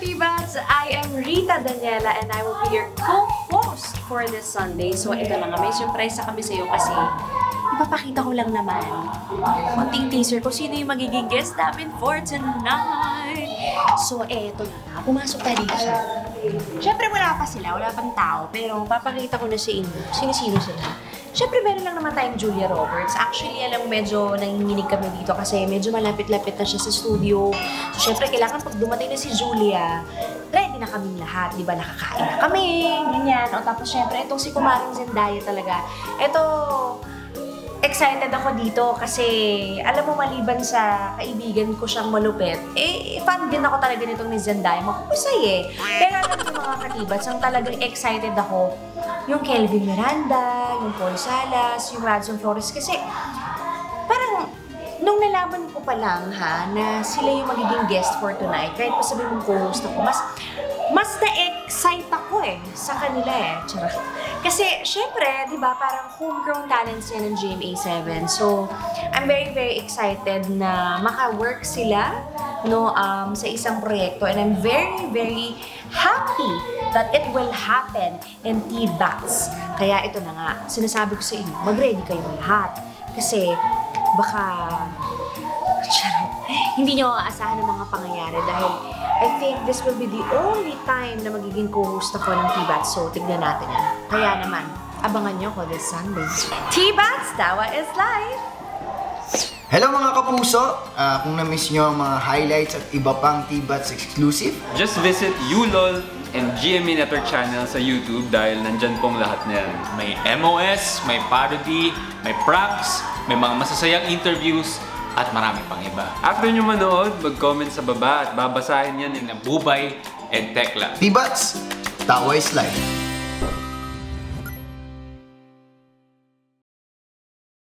Katibats! I am Rita Daniela and I will be your co-host for this Sunday. So ito na nga, may surprise sa kami sa'yo kasi ipapakita ko lang naman konting teaser ko sino yung magiging guest namin for tonight. So eto na nga, pumasok tayo dito. Siyempre wala pa sila, wala pang tao, pero papakita ko na sa inyo sino-sino sila. Siyempre, meron lang naman tayong Julia Roberts. Actually, alam, medyo nanginginig kami dito kasi medyo malapit-lapit na siya sa studio. So, siyempre, kailangan pag dumating na si Julia, ready na kaming lahat. Di ba, nakakain na kami, ganyan. O tapos, siyempre, itong si Kumaring Zendaya talaga. Ito, excited ako dito kasi, alam mo, maliban sa kaibigan ko siyang malupit, fan din ako talaga nitong ni Zendaya. Mapupusay eh. Pero alam mo mga katibats, ang talagang excited ako, yung Kelvin Miranda, yung Paul Salas, yung Radson Flores. Kasi parang nung nalaman ko pa lang na sila yung magiging guest for tonight, kahit pa sabi mong co-host ako, mas na-excite ako sa kanila Charot. Kasi syempre, di ba, parang homegrown talents yan ng GMA7. So, I'm very, very excited na maka-work sila sa isang proyekto. And I'm very, very happy that it will happen in T-Bats. Kaya ito na nga, sinasabi ko sa inyo, mag-ready kayo lahat. Kasi baka hindi nyo aasahan ng mga pangyayari dahil I think this will be the only time na magiging co-host ako ng T-Bats. So, tignan natin yan. Kaya naman, abangan nyo ko this Sunday. T-Bats, Tawa is live! Hello mga kapuso! Kung na-miss nyo ang mga highlights at iba pang T-Bats exclusive, just visit ULOL and GMA Network channel sa YouTube dahil nandyan pong lahat na yan. May MOS, may parody, may pranks, may mga masasayang interviews, at marami pang iba. After nyo manood, mag-comment sa baba at babasahin yan ng Bubay and Tekla. T-Bats, Tawa is live!